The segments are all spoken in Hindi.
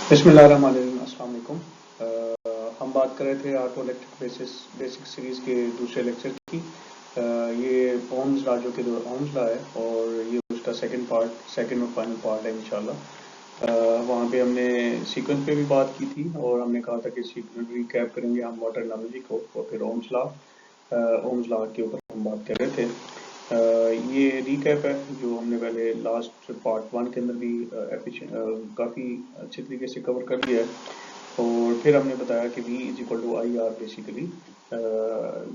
बिस्मिल्लाहिर्रहमानिर्रहीम, अस्सलाम वालेकुम। हम बात कर रहे थे ऑटो इलेक्ट्रिक बेसिक सीरीज़ के दूसरे लेक्चर की। ये ओम्स लॉ जो कि ओम्स लॉ है और ये उसका सेकंड और फाइनल पार्ट है इंशाल्लाह। वहाँ पे हमने सीक्वेंस पे भी बात की थी और हमने कहा था कि सीक्वेंस रिकैप करेंगे हम वाटर एनालॉजी को और फिर ओम्स लॉ के ऊपर हम बात कर रहे थे। ये रिकैप है जो हमने पहले लास्ट पार्ट 1 के अंदर भी काफ़ी अच्छे तरीके से कवर कर लिया है। और फिर हमने बताया कि V is equal to I R, basically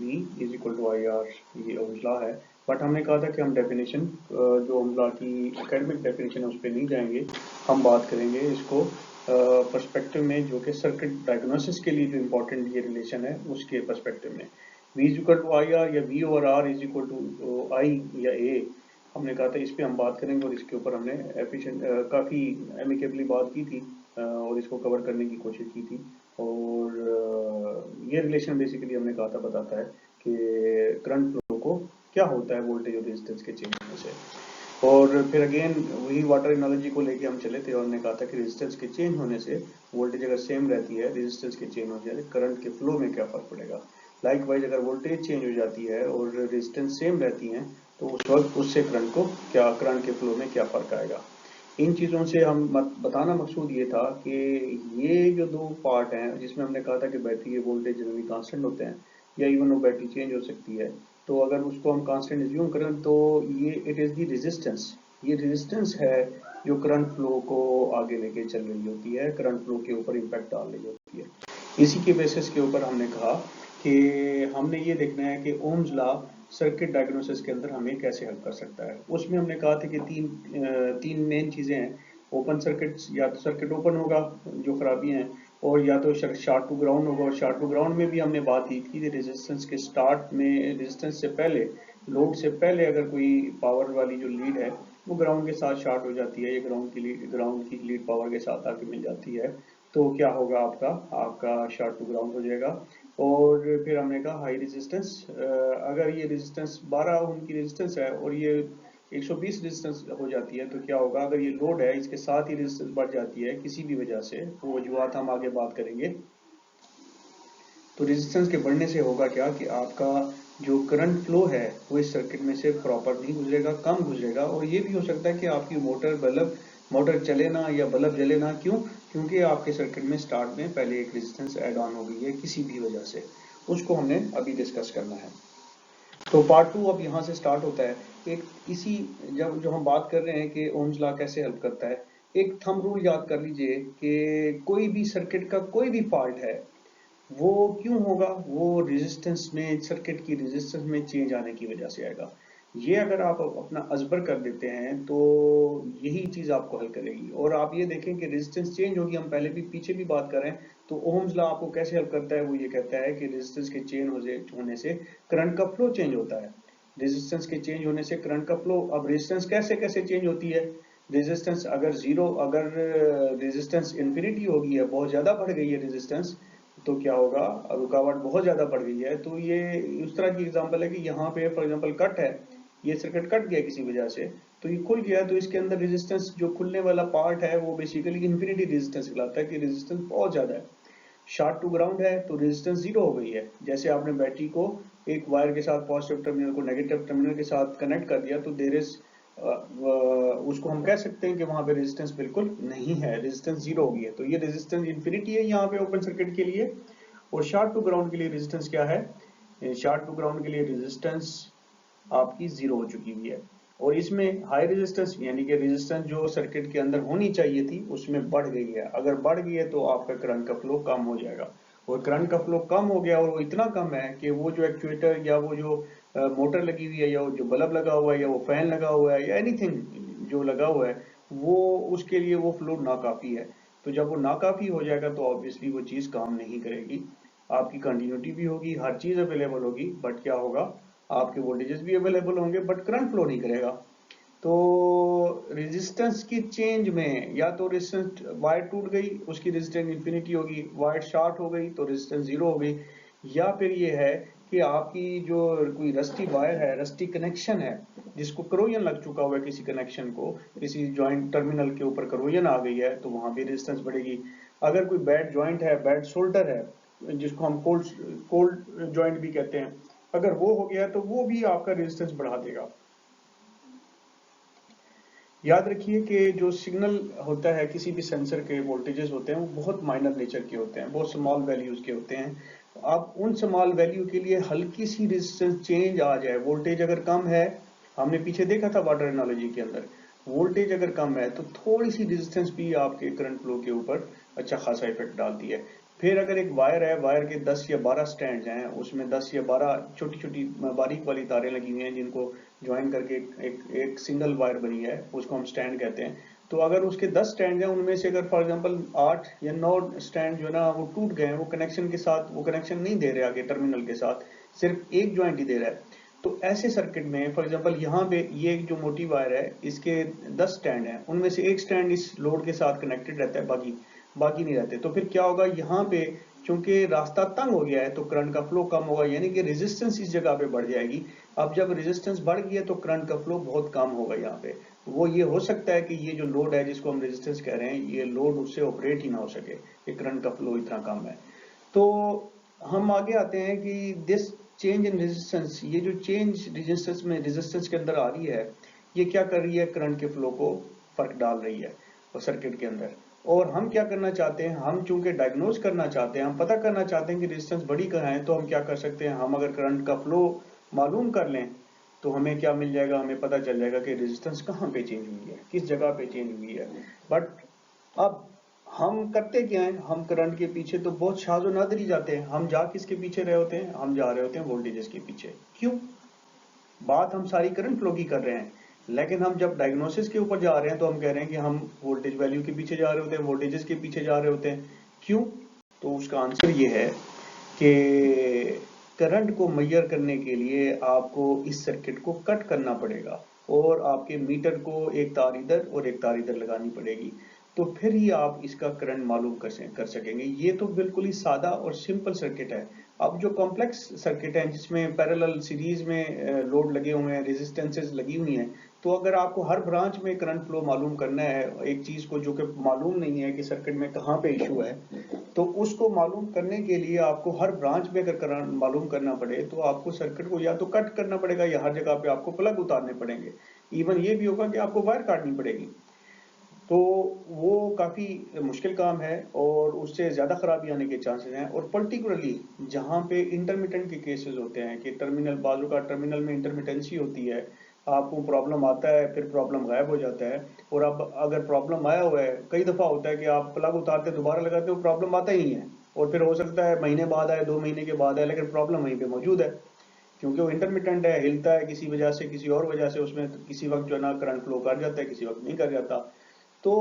V is equal to I R, ये ओम्स लॉ है। बट हमने कहा था कि हम डेफिनेशन जो ओम्स लॉ की एकेडमिक डेफिनेशन है उस पर नहीं जाएंगे, हम बात करेंगे इसको पर्सपेक्टिव में, जो कि सर्किट डायग्नोसिस के लिए जो इम्पोर्टेंट ये रिलेशन है उसके पर्सपेक्टिव में। V is equal to I R या V over R is equal to I या A, हमने कहा था इस पे हम बात करेंगे और इसके ऊपर हमने काफ़ी एमिकेबली बात की थी और इसको कवर करने की कोशिश की थी। और ये रिलेशन बेसिकली हमने कहा था बताता है कि करंट फ्लो को क्या होता है वोल्टेज और रेजिस्टेंस के चेंज होने से। और फिर अगेन वही वाटर एनालॉजी को लेके हम चले थे और हमने कहा था कि रेजिस्टेंस के चेंज होने से वोल्टेज अगर सेम रहती है, रेजिस्टेंस के चेंज हो जाए करंट के फ्लो में क्या फ़र्क पड़ेगा। लाइकवाइज अगर वोल्टेज चेंज हो जाती है और रेजिस्टेंस सेम रहती हैं तो उस वक्त उससे करंट के फ्लो में क्या फ़र्क आएगा। इन चीज़ों से हम बताना मकसूद ये था कि ये जो दो पार्ट हैं जिसमें हमने कहा था कि बैटरी के वोल्टेज जनरली कांस्टेंट होते हैं या इवन वो बैटरी चेंज हो सकती है, तो अगर उसको हम कांस्टेंट एज्यूम करें तो ये इट इज़ दी रेजिस्टेंस, ये रेजिस्टेंस है जो करंट फ्लो को आगे लेके चल रही होती है, करंट फ्लो के ऊपर इम्पैक्ट डाल रही होती है। इसी के बेसिस के ऊपर हमने कहा कि हमने ये देखना है कि ओम्स लॉ सर्किट डायग्नोसिस के अंदर हमें कैसे हेल्प कर सकता है। उसमें हमने कहा था कि तीन मेन चीज़ें हैं। ओपन सर्किट, या तो सर्किट ओपन होगा जो खराबी हैं, और या तो शार्ट टू ग्राउंड होगा। और शार्ट टू ग्राउंड में भी हमने बात की थी रेजिस्टेंस के स्टार्ट में, रेजिस्टेंस से पहले, लोड से पहले अगर कोई पावर वाली जो लीड है वो ग्राउंड के साथ शार्ट हो जाती है, या ग्राउंड की लीड पावर के साथ आके मिल जाती है, तो क्या होगा, आपका शार्ट टू ग्राउंड हो जाएगा। और फिर हमने कहा हाई रेजिस्टेंस, अगर ये रेजिस्टेंस 12 ओम की रेजिस्टेंस है और ये 120 रेजिस्टेंस हो जाती है तो क्या होगा, अगर ये लोड है इसके साथ ही रेजिस्टेंस बढ़ जाती है किसी भी वजह से, वो वजूहत हम आगे बात करेंगे, तो रेजिस्टेंस के बढ़ने से होगा क्या कि आपका जो करंट फ्लो है वो इस सर्किट में से प्रॉपर नहीं गुजरेगा, कम गुजरेगा। और ये भी हो सकता है कि आपकी मोटर चले ना या बल्ब जले ना। क्यों? क्योंकि आपके सर्किट में स्टार्ट में पहले एक रेजिस्टेंस ऐड ऑन हो गई है किसी भी वजह से, उसको हमने अभी डिस्कस करना है। तो पार्ट 2 अब यहाँ से स्टार्ट होता है। एक इसी जब जो हम बात कर रहे हैं कि ओम्स लॉ कैसे हेल्प करता है, एक थंब रूल याद कर लीजिए कि कोई भी सर्किट का कोई भी फॉल्ट है वो क्यों होगा, वो रेजिस्टेंस में, सर्किट की रेजिस्टेंस में चेंज आने की वजह से आएगा। ये अगर आप अपना अजबर कर देते हैं तो यही चीज आपको हल करेगी। और आप ये देखें कि रेजिस्टेंस चेंज होगी, हम पहले भी पीछे भी बात कर रहे हैं, तो ओम्स लॉ आपको कैसे हेल्प करता है, वो ये कहता है कि रेजिस्टेंस के चेंज होने से करंट का फ्लो चेंज होता है। रेजिस्टेंस के चेंज होने से करंट का फ्लो, अब रेजिस्टेंस कैसे कैसे चेंज होती है, रेजिस्टेंस अगर रेजिस्टेंस इन्फिनिटी होगी है, बहुत ज्यादा बढ़ गई है रेजिस्टेंस, तो क्या होगा, रुकावट बहुत ज़्यादा बढ़ गई है। तो ये उस तरह की एग्जांपल है कि यहाँ पे फॉर एग्जांपल कट है, ये सर्किट कट गया किसी वजह से, तो ये खुल गया, तो इसके अंदर रेजिस्टेंस जो खुलने वाला पार्ट है वो बेसिकली इन्फिनिटी रेजिस्टेंस कहलाता है कि रेजिस्टेंस बहुत ज़्यादा है। शार्ट टू ग्राउंड है तो रेजिस्टेंस जीरो हो गई है। जैसे आपने बैटरी को एक वायर के साथ पॉजिटिव टर्मिनल को नेगेटिव टर्मिनल के साथ कनेक्ट कर दिया, तो देर इज उसको हम कह सकते हैं कि वहां पे रेजिस्टेंस बिल्कुल नहीं है, रेजिस्टेंस जीरो हो गई है। तो ये रेजिस्टेंस इन्फिनिटी है यहाँ पे ओपन सर्किट के लिए। और शार्ट टू ग्राउंड के लिए रेजिस्टेंस क्या है, शार्ट टू ग्राउंड के लिए रेजिस्टेंस आपकी जीरो हो चुकी हुई है। और इसमें हाई रेजिस्टेंस यानी कि रेजिस्टेंस जो सर्किट के अंदर होनी चाहिए थी उसमें बढ़ गई है। अगर बढ़ गई है तो आपका करंट का फ्लो कम हो जाएगा। और करंट का फ्लो कम हो गया और वो इतना कम है कि वो जो एक्चुएटर या वो जो मोटर लगी हुई है या वो जो बल्ब लगा हुआ है या वो फैन लगा हुआ है या एनीथिंग जो लगा हुआ है, वो उसके लिए वो फ्लो नाकाफी है। तो जब वो नाकाफी हो जाएगा तो ऑब्वियसली वो चीज़ काम नहीं करेगी। आपकी कंटिन्यूटी भी होगी, हर चीज़ अवेलेबल होगी, बट क्या होगा, आपके वोल्टेजेस भी अवेलेबल होंगे बट करंट फ्लो नहीं करेगा। तो रेजिस्टेंस की चेंज में या तो रेजिस्टेंस वायर टूट गई, उसकी रेजिस्टेंस इन्फिनिटी होगी, वायर शॉर्ट हो गई तो रेजिस्टेंस जीरो हो गई, या फिर ये है कि आपकी जो कोई रस्टी वायर है, रस्टी कनेक्शन है, जिसको करोजन लग चुका हुआ है, किसी कनेक्शन को, किसी जॉइंट टर्मिनल के ऊपर करोजन आ गई है, तो वहां भी रेजिस्टेंस बढ़ेगी। अगर कोई बैड जॉइंट है, बैड शोल्डर है, जिसको हम कोल्ड जॉइंट भी कहते हैं, अगर वो हो गया तो वो भी आपका रेजिस्टेंस बढ़ा देगा। याद रखिए कि जो सिग्नल होता है, किसी भी सेंसर के वोल्टेजेस होते हैं, वो बहुत माइनर नेचर के होते हैं, बहुत स्मॉल वैल्यूज के होते हैं। आप उन स्मॉल वैल्यू के लिए हल्की सी रेजिस्टेंस चेंज आ जाए, वोल्टेज अगर कम है, हमने पीछे देखा था वाटर एनालॉजी के अंदर, वोल्टेज अगर कम है तो थोड़ी सी रेजिस्टेंस भी आपके करंट फ्लो के ऊपर अच्छा खासा इफेक्ट डालती है। फिर अगर एक वायर है, वायर के 10 या 12 स्टैंड हैं, उसमें 10 या 12 छोटी छोटी बारीक वाली तारें लगी हुई हैं, जिनको ज्वाइन करके एक सिंगल वायर बनी है, उसको हम स्टैंड कहते हैं। तो अगर उसके 10 स्टैंड हैं, उनमें से अगर फॉर एग्जांपल 8 या 9 स्टैंड जो ना वो टूट गए हैं, वो कनेक्शन के साथ, वो कनेक्शन नहीं दे रहे आगे टर्मिनल के साथ, सिर्फ एक ज्वाइंट ही दे रहा है, तो ऐसे सर्किट में फॉर एग्जांपल यहाँ पे ये जो मोटी वायर है, इसके 10 स्टैंड हैं, उनमें से एक स्टैंड इस लोड के साथ कनेक्टेड रहता है, बाकी बाकी नहीं रहते। तो फिर क्या होगा, यहाँ पे चूंकि रास्ता तंग हो गया है तो करंट का फ्लो कम होगा, यानी कि रेजिस्टेंस इस जगह पे बढ़ जाएगी। अब जब रेजिस्टेंस बढ़ गया तो करंट का फ्लो बहुत कम होगा यहाँ पे। वो ये हो सकता है कि ये जो लोड है, जिसको हम रेजिस्टेंस कह रहे हैं, ये लोड उससे ऑपरेट ही ना हो सके, ये करंट का फ्लो इतना कम है। तो हम आगे आते हैं कि दिस चेंज इन रेजिस्टेंस, ये जो चेंज रेजिस्टेंस में, रेजिस्टेंस के अंदर आ रही है, ये क्या कर रही है, करंट के फ्लो को फर्क डाल रही है और सर्किट के अंदर। और हम क्या करना चाहते हैं, हम चूंकि डायग्नोज करना चाहते हैं, हम पता करना चाहते हैं कि रेजिस्टेंस बड़ी कहाँ है, तो हम क्या कर सकते हैं, हम अगर करंट का फ्लो मालूम कर लें तो हमें क्या मिल जाएगा, हमें पता चल जाएगा कि रेजिस्टेंस कहाँ पे चेंज हुई है, किस जगह पे चेंज हुई है। बट अब हम करते क्या हैं, हम करंट के पीछे तो बहुत शाज़ो नादर ही जाते हैं। हम जा किसके पीछे रहे होते हैं, हम जा रहे होते हैं वोल्टेजेस के पीछे। क्यों? बात हम सारी करंट फ्लो की कर रहे हैं, लेकिन हम जब डायग्नोसिस के ऊपर जा रहे हैं तो हम कह रहे हैं कि हम वोल्टेज वैल्यू के पीछे जा रहे होते हैं, वोल्टेजेस के पीछे जा रहे होते हैं। क्यों? तो उसका आंसर ये है कि करंट को मेजर करने के लिए आपको इस सर्किट को कट करना पड़ेगा और आपके मीटर को एक तार इधर और एक तार इधर लगानी पड़ेगी, तो फिर ही आप इसका करंट मालूम कर सकेंगे। ये तो बिल्कुल ही सादा और सिंपल सर्किट है। अब जो कॉम्प्लेक्स सर्किट है, जिसमें पैरेलल सीरीज में लोड लगे हुए हैं, रेजिस्टेंसेस लगी हुई हैं, तो अगर आपको हर ब्रांच में करंट फ्लो मालूम करना है, एक चीज को जो कि मालूम नहीं है कि सर्किट में कहाँ पे इशू है, तो उसको मालूम करने के लिए आपको हर ब्रांच में अगर करंट मालूम करना पड़े तो आपको सर्किट को या तो कट करना पड़ेगा या हर जगह पे आपको प्लग उतारने पड़ेंगे। इवन ये भी होगा कि आपको वायर काटनी पड़ेगी। तो वो काफ़ी मुश्किल काम है और उससे ज़्यादा खराबी आने के चांसेस हैं। और पर्टिकुलरली जहाँ पे इंटरमिटेंट के केसेस होते हैं कि टर्मिनल, बाजू का टर्मिनल में इंटरमिटेंसी होती है, आपको प्रॉब्लम आता है, फिर प्रॉब्लम गायब हो जाता है। और अब अगर प्रॉब्लम आया हुआ है, कई दफ़ा होता है कि आप प्लग उतारते दोबारा लगाते हो, प्रॉब्लम आता ही नहीं है, और फिर हो सकता है महीने बाद आए, 2 महीने के बाद आए, लेकिन प्रॉब्लम वहीं पर मौजूद है, क्योंकि वो इंटरमिटेंट है, हिलता है किसी वजह से, किसी और वजह से, उसमें किसी वक्त जो है ना करंट फ्लो कर जाता है, किसी वक्त नहीं कर जाता। तो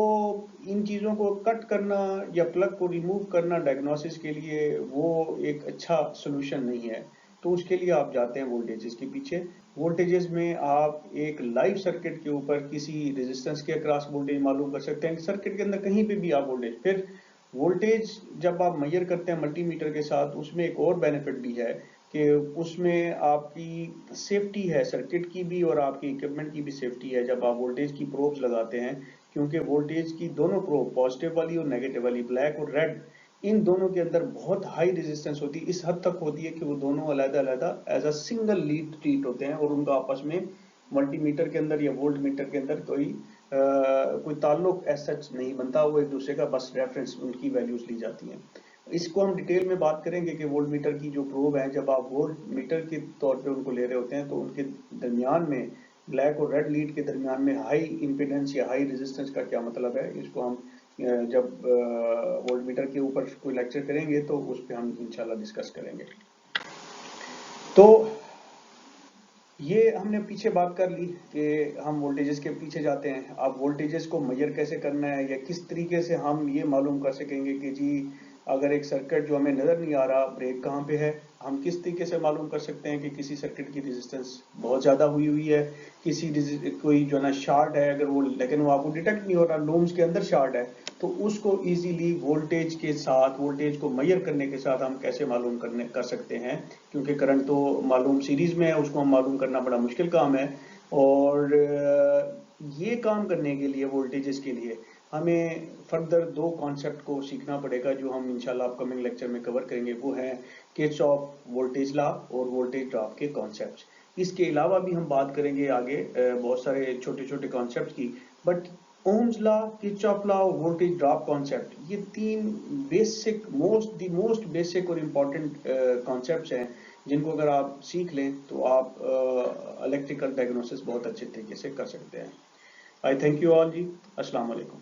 इन चीज़ों को कट करना या प्लग को रिमूव करना डायग्नोसिस के लिए वो एक अच्छा सोल्यूशन नहीं है। तो उसके लिए आप जाते हैं वोल्टेजेस के पीछे। वोल्टेजेस में आप एक लाइव सर्किट के ऊपर किसी रेजिस्टेंस के अक्रॉस वोल्टेज मालूम कर सकते हैं, सर्किट के अंदर कहीं पे भी आप वोल्टेज। फिर वोल्टेज जब आप मेजर करते हैं मल्टीमीटर के साथ, उसमें एक और बेनिफिट भी है कि उसमें आपकी सेफ्टी है, सर्किट की भी और आपकी इक्विपमेंट की भी सेफ्टी है जब आप वोल्टेज की प्रोब्स लगाते हैं, क्योंकि वोल्टेज की दोनों प्रोब, पॉजिटिव वाली और नेगेटिव वाली, ब्लैक और रेड, इन दोनों के अंदर बहुत हाई रेजिस्टेंस होती है, इस हद तक होती है कि वो दोनों अलग-अलग as a single lead treat होते हैं और उनका आपस में मल्टीमीटर के अंदर या वोल्ट मीटर के अंदर कोई ताल्लुक एज सच नहीं बनता, वो एक दूसरे का बस रेफरेंस, उनकी वैल्यूज ली जाती हैं। इसको हम डिटेल में बात करेंगे कि वोल्ट मीटर की जो प्रोब है, जब आप वोल्ट मीटर के तौर पे उनको ले रहे होते हैं तो उनके दरमियान में, ब्लैक और रेड लीड के दरमियान में हाई इंपीडेंस या हाई रेजिस्टेंस का क्या मतलब है, इसको हम जब वोल्ट मीटर के ऊपर कोई लेक्चर करेंगे तो उस पर हम इंशाल्लाह डिस्कस करेंगे। तो ये हमने पीछे बात कर ली कि हम वोल्टेजेस के पीछे जाते हैं। अब वोल्टेजेस को मेजर कैसे करना है या किस तरीके से हम ये मालूम कर सकेंगे कि जी अगर एक सर्किट जो हमें नज़र नहीं आ रहा, ब्रेक कहाँ पे है, हम किस तरीके से मालूम कर सकते हैं कि किसी सर्किट की रेजिस्टेंस बहुत ज़्यादा हुई हुई है, किसी कोई जो ना शॉर्ट है, अगर वो, लेकिन वो आपको डिटेक्ट नहीं हो रहा, लूम्स के अंदर शॉर्ट है, तो उसको इजीली वोल्टेज के साथ, वोल्टेज को मेजर करने के साथ हम कैसे मालूम कर सकते हैं, क्योंकि करंट तो मालूम सीरीज में है, उसको हम मालूम करना बड़ा मुश्किल काम है। और ये काम करने के लिए, वोल्टेजेस के लिए, हमें फर्दर दो कॉन्सेप्ट को सीखना पड़ेगा जो हम इंशाल्लाह अपकमिंग लेक्चर में कवर करेंगे। वो है किरचॉफ वोल्टेज लॉ और वोल्टेज ड्रॉप के कॉन्सेप्ट। इसके अलावा भी हम बात करेंगे आगे बहुत सारे छोटे छोटे कॉन्सेप्ट की, but Ohm's law, Kirchhoff law और वोल्टेज ड्रॉप कॉन्सेप्ट, ये तीन बेसिक, मोस्ट बेसिक और इम्पॉर्टेंट कॉन्सेप्ट्स हैं, जिनको अगर आप सीख लें तो आप इलेक्ट्रिकल डायग्नोसिस बहुत अच्छे तरीके से कर सकते हैं। आई थैंक यू ऑल जी। अस्सलाम वालेकुम।